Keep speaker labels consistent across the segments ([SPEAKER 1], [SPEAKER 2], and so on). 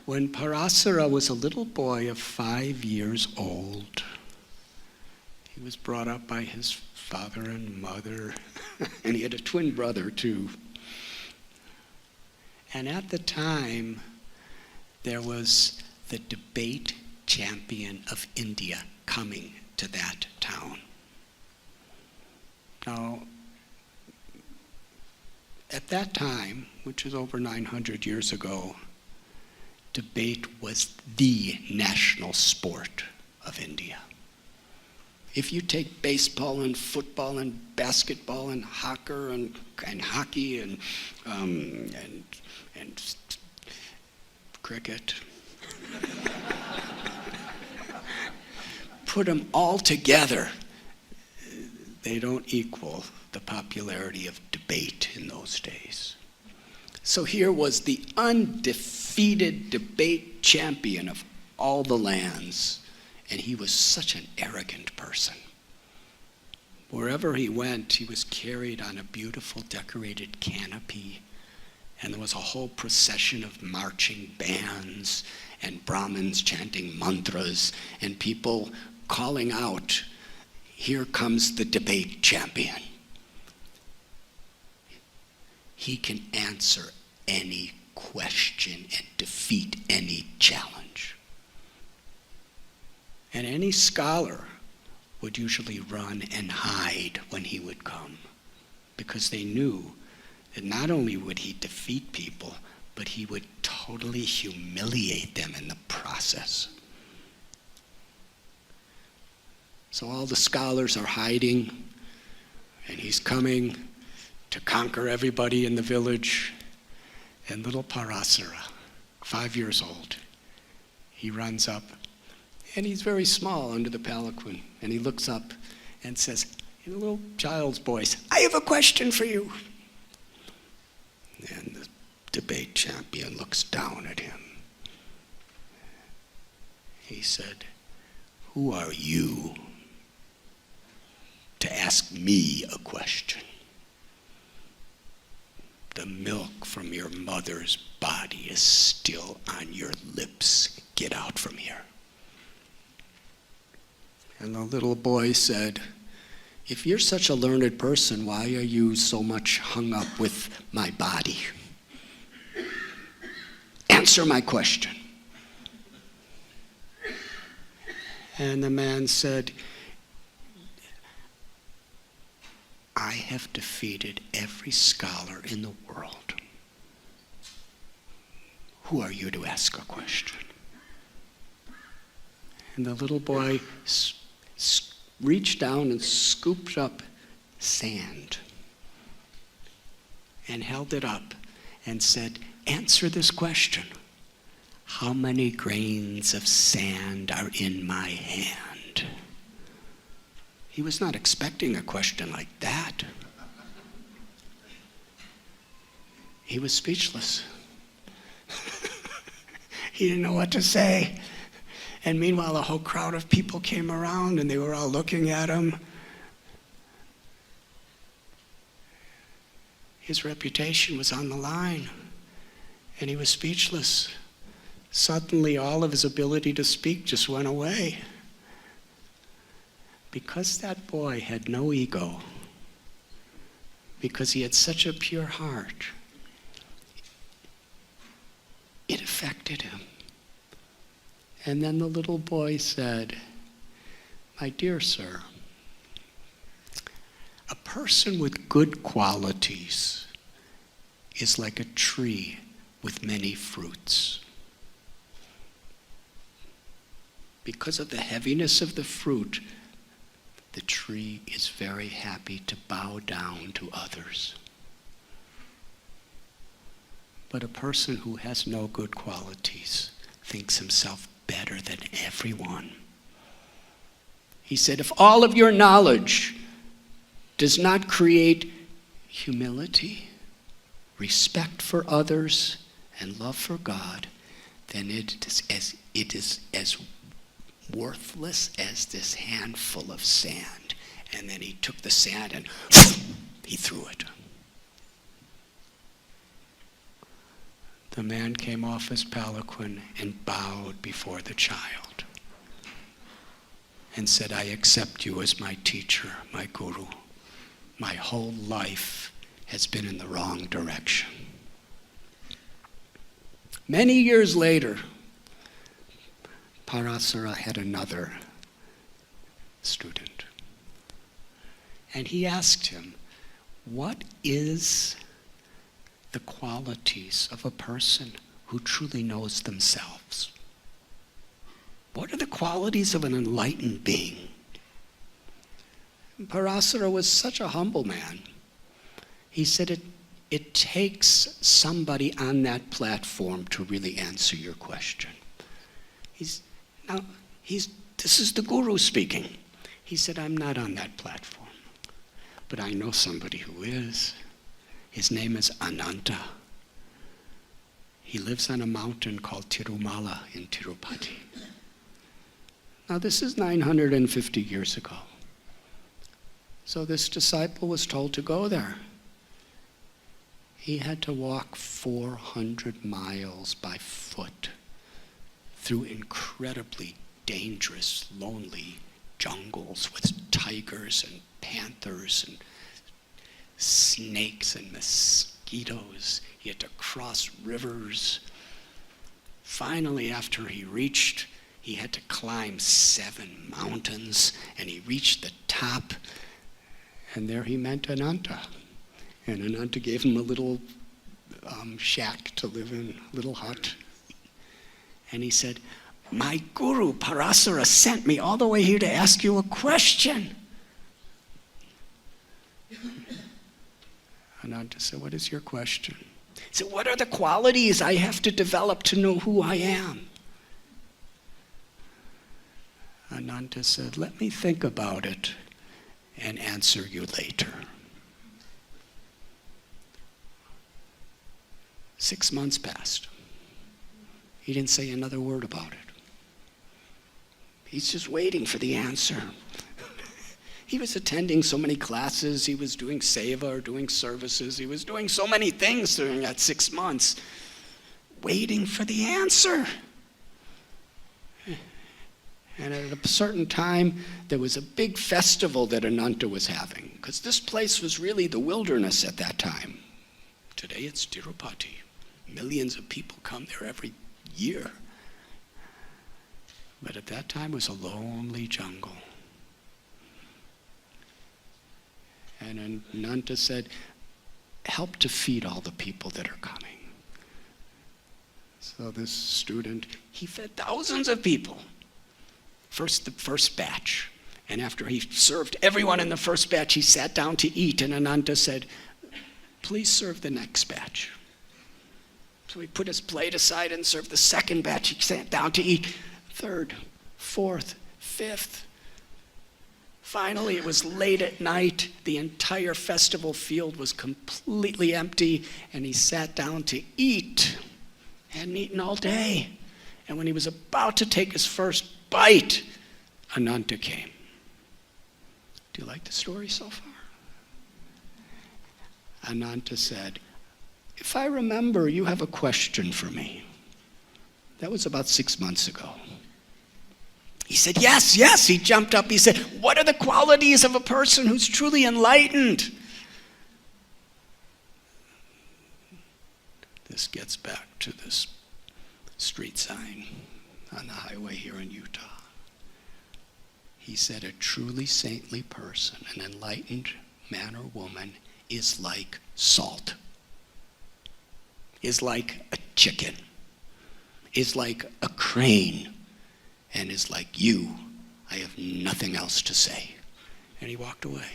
[SPEAKER 1] When Parasara was a little boy of 5 years old, he was brought up by his father and mother, and he had a twin brother too. And at the time, there was the debate champion of India coming to that town. Now, at that time, which is over 900 years ago, debate was the national sport of India. If you take baseball and football and basketball and hockey and cricket, put them all together, they don't equal the popularity of debate in those days. So here was the undefeated debate champion of all the lands, and he was such an arrogant person. Wherever he went, he was carried on a beautiful decorated canopy, and there was a whole procession of marching bands and Brahmins chanting mantras and people calling out, "Here comes the debate champion. He can answer any question and defeat any challenge." And any scholar would usually run and hide when he would come, because they knew that not only would he defeat people, but he would totally humiliate them in the process. So all the scholars are hiding, and he's coming to conquer everybody in the village. And little Parasara, 5 years old, he runs up, and he's very small under the palanquin, and he looks up and says, in a little child's voice, "I have a question for you." And the debate champion looks down at him. He said, "Who are you to ask me a question? The milk from your mother's body is still on your lips. Get out from here." And the little boy said, "If you're such a learned person, why are you so much hung up with my body? Answer my question." And the man said, "I have defeated every scholar in the world. Who are you to ask a question?" And the little boy reached down and scooped up sand and held it up and said, "Answer this question. How many grains of sand are in my hand?" He was not expecting a question like that. He was speechless. He didn't know what to say. And meanwhile, a whole crowd of people came around, and they were all looking at him. His reputation was on the line, and he was speechless. Suddenly, all of his ability to speak just went away. Because that boy had no ego, because he had such a pure heart, it affected him. And then the little boy said, "My dear sir, a person with good qualities is like a tree with many fruits. Because of the heaviness of the fruit, the tree is very happy to bow down to others. But a person who has no good qualities thinks himself better than everyone." He said, "If all of your knowledge does not create humility, respect for others, and love for God, then it is as worthless as this handful of sand." And then he took the sand and he threw it. The man came off his palanquin and bowed before the child and said, I accept you as my teacher, my guru. My whole life has been in the wrong direction. Many years later, Parasara had another student. And he asked him, what is the qualities of a person who truly knows themselves? What are the qualities of an enlightened being? And Parasara was such a humble man. He said, it takes somebody on that platform to really answer your question. This is the guru speaking. He said, I'm not on that platform, but I know somebody who is. His name is Ananta. He lives on a mountain called Tirumala in Tirupati. Now this is 950 years ago. So this disciple was told to go there. He had to walk 400 miles by foot through incredibly dangerous, lonely jungles with tigers and panthers and snakes and mosquitoes. He had to cross rivers. Finally, after he had to climb 7 mountains, and he reached the top, and there he met Ananta. And Ananta gave him a little shack to live in, a little hut. And he said, my guru, Parasara, sent me all the way here to ask you a question. Ananta said, what is your question? He said, what are the qualities I have to develop to know who I am? Ananta said, let me think about it and answer you later. 6 months passed. He didn't say another word about it. He's just waiting for the answer. He was attending so many classes. He was doing seva or doing services. He was doing so many things during that 6 months, waiting for the answer. And at a certain time, there was a big festival that Ananta was having, because this place was really the wilderness at that time. Today it's Tirupati. Millions of people come there every year. But at that time it was a lonely jungle. And Ananta said, help to feed all the people that are coming. So this student, he fed thousands of people. The first batch. And after he served everyone in the first batch, he sat down to eat, and Ananta said, please serve the next batch. So he put his plate aside and served the second batch. He sat down to eat. Third, fourth, fifth. Finally, it was late at night. The entire festival field was completely empty, and he sat down to eat. Hadn't eaten all day. And when he was about to take his first bite, Ananta came. Do you like the story so far? Ananta said, if I remember, you have a question for me. That was about 6 months ago. He said, yes. He jumped up. He said, what are the qualities of a person who's truly enlightened? This gets back to this street sign on the highway here in Utah. He said, a truly saintly person, an enlightened man or woman, is like salt, is like a chicken, is like a crane, and is like you. I have nothing else to say. And he walked away.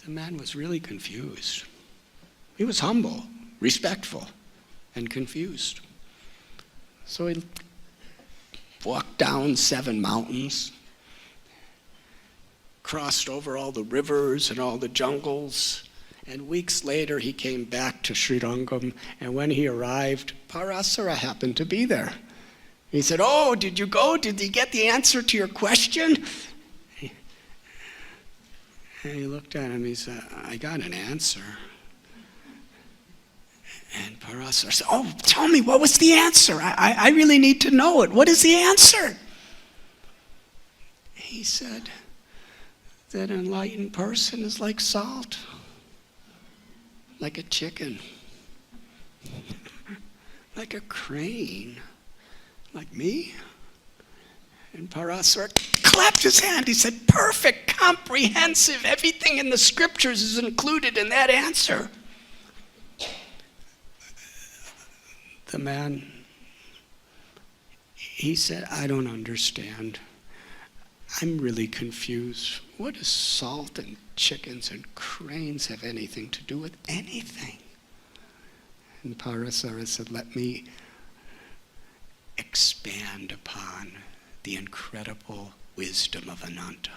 [SPEAKER 1] The man was really confused. He was humble, respectful, and confused. So he walked down 7 mountains, crossed over all the rivers and all the jungles, and weeks later he came back to Srirangam, and when he arrived, Parasara happened to be there. He said, oh, did you go? Did you get the answer to your question? And he looked at him, he said, I got an answer. Parasar said, oh, tell me, what was the answer? I really need to know it. What is the answer? He said that an enlightened person is like salt, like a chicken, like a crane, like me. And Parasar clapped his hand. He said, perfect, comprehensive. Everything in the scriptures is included in that answer. The man, he said, I don't understand. I'm really confused. What does salt and chickens and cranes have anything to do with anything? And Parasara said, let me expand upon the incredible wisdom of Ananta.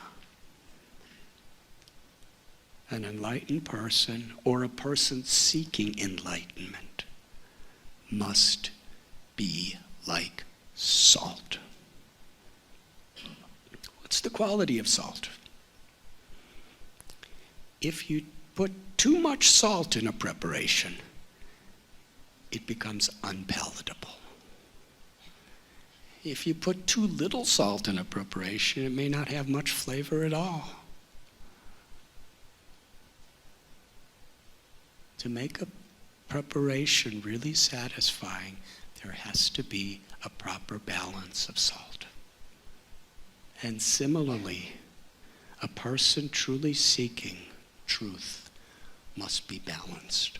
[SPEAKER 1] An enlightened person, or a person seeking enlightenment, must be like salt. What's the quality of salt? If you put too much salt in a preparation, it becomes unpalatable. If you put too little salt in a preparation, it may not have much flavor at all. To make a preparation really satisfying, there has to be a proper balance of salt. And similarly, a person truly seeking truth must be balanced.